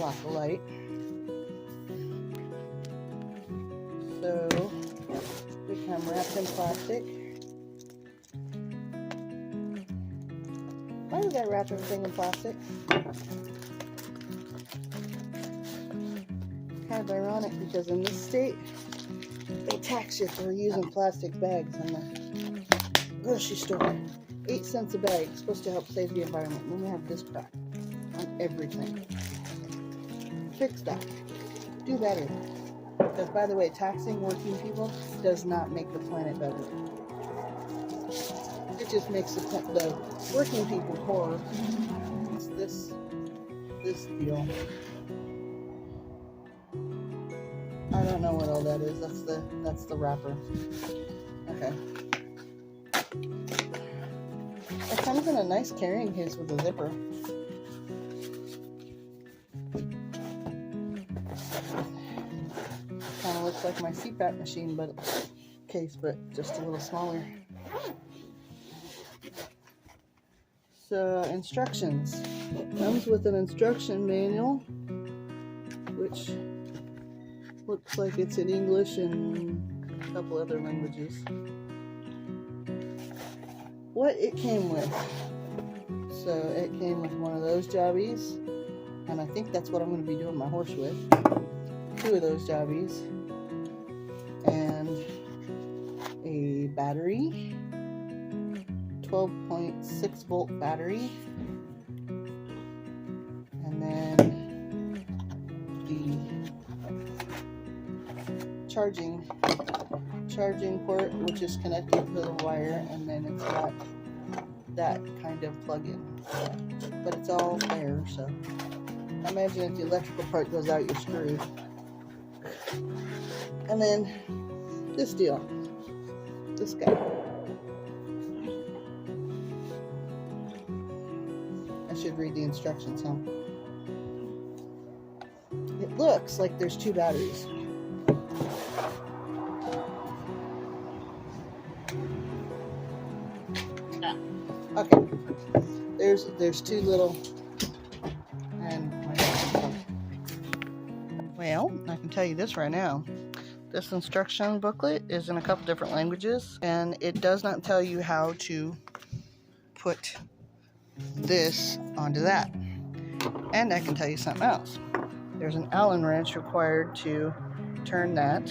off the light. So we come wrapped in plastic. Why did I wrap everything in plastic? Kind of ironic because in this state they tax you for using plastic bags in the grocery store. 8 cents a bag. It's supposed to help save the environment. And then we have this crap on everything. Fix that. Do better. Because, by the way, taxing working people does not make the planet better. It just makes the working people poorer. It's this deal. I don't know what all that is. That's the wrapper. Okay. It comes in a nice carrying case with a zipper. Kind of looks like my CPAP machine, but case, but just a little smaller. So instructions. Comes with an instruction manual, which looks like it's in English and a couple other languages. What it came with. So it came with one of those jobbies, and I think that's what I'm going to be doing my horse with. 2 of those jobbies, and a battery, 12.6 volt battery, and then the charging port, which is connected to the wire, and then it's got that kind of plug-in, but it's all there. So I imagine if the electrical part goes out, you're screwed. And then this deal, this guy. I should read the instructions, huh? It looks like there's 2 batteries. Okay, there's 2 little, and well, I can tell you this right now. This instruction booklet is in a couple different languages, and it does not tell you how to put this onto that. And I can tell you something else. There's an Allen wrench required to turn that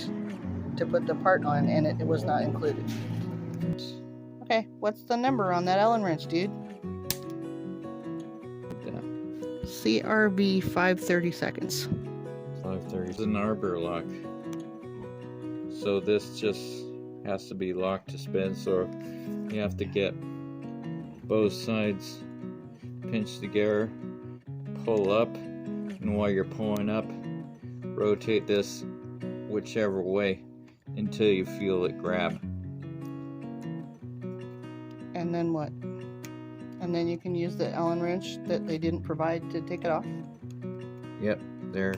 to put the part on, and it was not included. Okay, what's the number on that Allen wrench, dude? CRB 530 seconds. 530 is an arbor lock. So this just has to be locked to spin, so you have to get both sides pinched together, pull up, and while you're pulling up, rotate this whichever way until you feel it grab. And then what? And then you can use the Allen wrench that they didn't provide to take it off? Yep, there.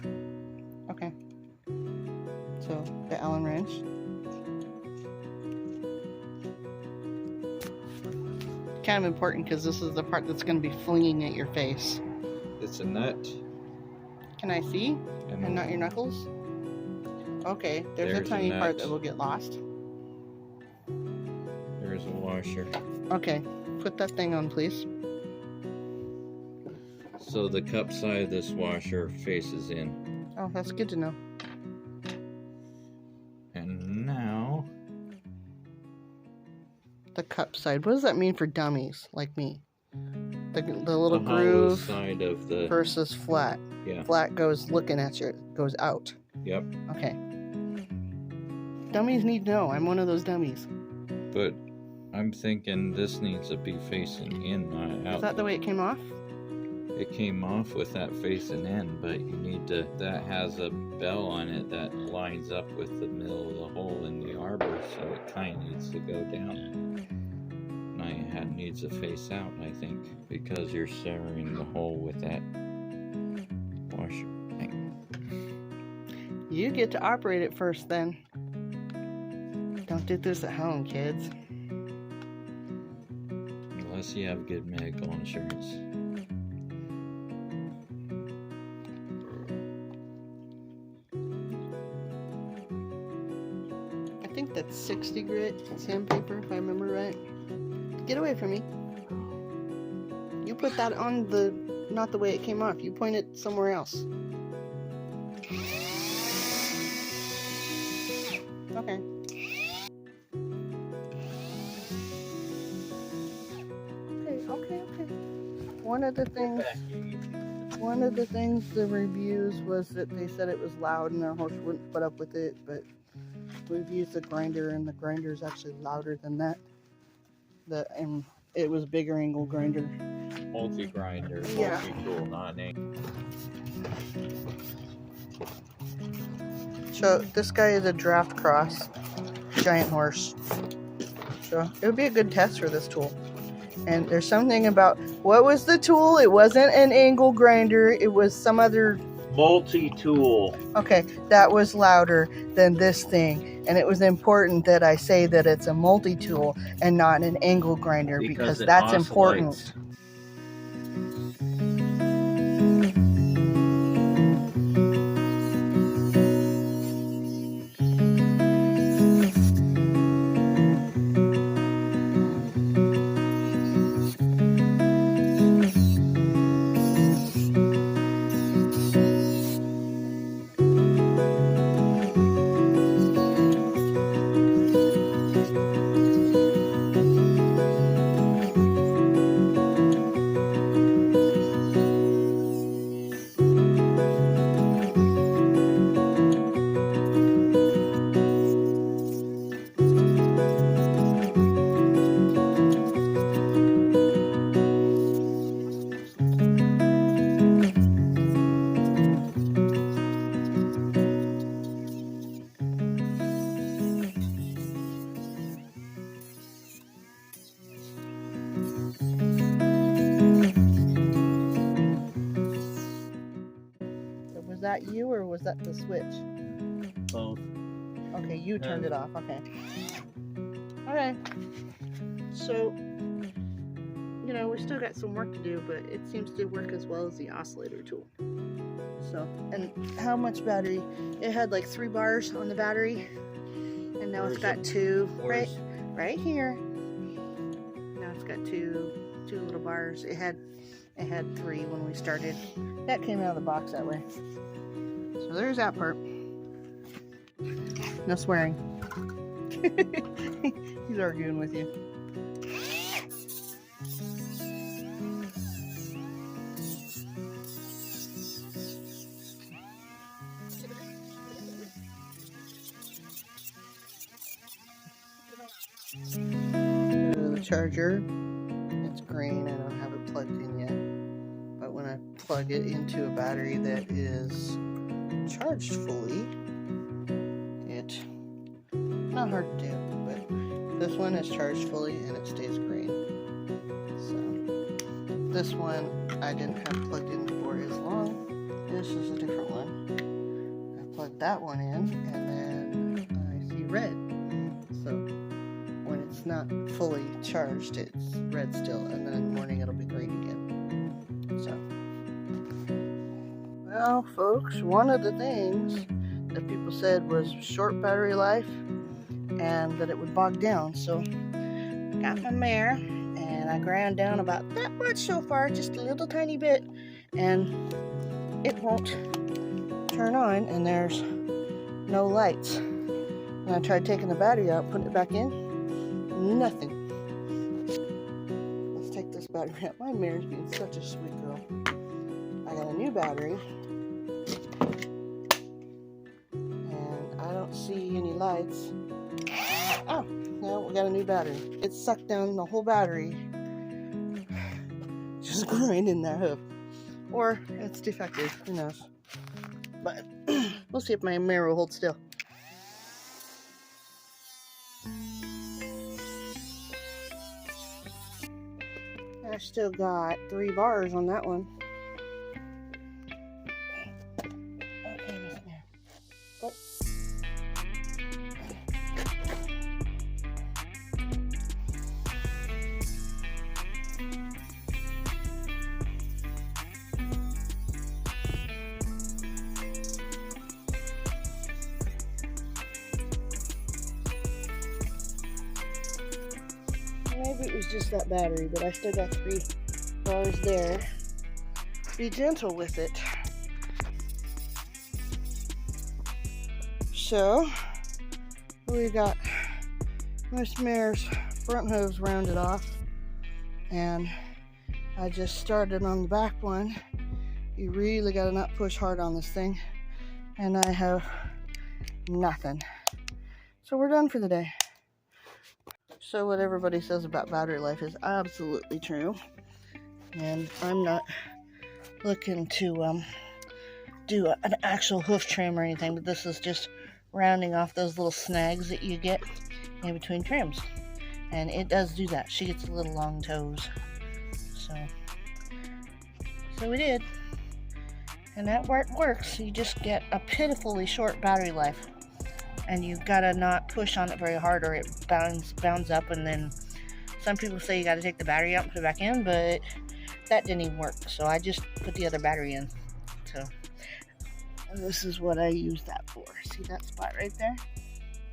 Okay. So, the Allen wrench. Kind of important because this is the part that's going to be flinging at your face. It's a nut. Can I see? And not your knuckles? Okay, there's a tiny part that will get lost. There's a washer. Okay, put that thing on, please. So the cup side of this washer faces in. Oh, that's good to know. And now... the cup side. What does that mean for dummies like me? The little groove side of the versus flat. Yeah. Flat goes looking at you, goes out. Yep. Okay. Dummies need to know. I'm one of those dummies. But I'm thinking this needs to be facing in, not out. Is that the way it came off? It came off with that facing in, but you need to, that has a bell on it that lines up with the middle of the hole in the arbor, so it kind of needs to go down. Now it needs to face out, I think, because you're severing the hole with that washer thing. You get to operate it first then. Don't do this at home, kids. Unless you have good medical insurance. think that's 60 grit sandpaper, if I remember right. Get away from me. You put that on the, not the way it came off. You point it somewhere else. Okay. Okay. One of the things the reviews was that they said it was loud and their horse wouldn't put up with it, but we've used the grinder and the grinder is actually louder than that. And it was a bigger angle grinder. Multi-grinder, Yeah. multi-tool, not an angle. So this guy is a draft cross, giant horse. So it would be a good test for this tool. And there's something about, what was the tool? It wasn't an angle grinder, it was some other multi-tool. Okay, that was louder than this thing. And it was important that I say that it's a multi-tool and not an angle grinder because that's important. Was that you or was that the switch? Both. Okay, you turned it off. Okay. Okay. So, you know, we still got some work to do, but it seems to work as well as the oscillator tool. So, and how much battery? It had like 3 bars on the battery, and now it's got 2 right here. Now it's got two little bars. It had 3 when we started. That came out of the box that way. So there's that part. No swearing. He's arguing with you. The charger, it's green. I don't have it plugged in yet. But when I plug it into a battery that is charged fully, it, not hard to do, but this one is charged fully and it stays green. So this one I didn't have plugged in for as long. This is a different one. I plugged that one in and then I see red. So when it's not fully charged, it's red still, and then in the morning it'll be green again. So, well, folks, one of the things that people said was short battery life and that it would bog down. So, got my mare and I ground down about that much so far, just a little tiny bit, and it won't turn on, and there's no lights. And I tried taking the battery out, putting it back in, nothing. Let's take this battery out. My mare's being such a sweet girl. I got a new battery, and I don't see any lights. Oh, no, we got a new battery. It sucked down the whole battery, just grinding that hoof. Or it's defective, who knows. But we'll see if my mare will hold still. I still got 3 bars on that one. Okay, Miss Mare. Go. just that battery, but I still got 3 bars there. Be gentle with it. So we got Miss Mare's front hooves rounded off, and I just started on the back one. You really gotta not push hard on this thing, and I have nothing. So we're done for the day. So what everybody says about battery life is absolutely true, and I'm not looking to do an actual hoof trim or anything, but this is just rounding off those little snags that you get in between trims, and it does do that. She gets a little long toes, so we did, and that works. You just get a pitifully short battery life, and you've got to not push on it very hard or it bounds up, and then some people say you got to take the battery out and put it back in, but that didn't even work, so I just put the other battery in. So, and this is what I use that for. See that spot right there?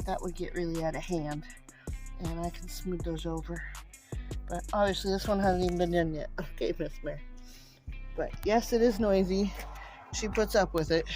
That would get really out of hand, and I can smooth those over. But obviously this one hasn't even been done yet. Okay, Miss Mare. But yes, it is noisy. She puts up with it.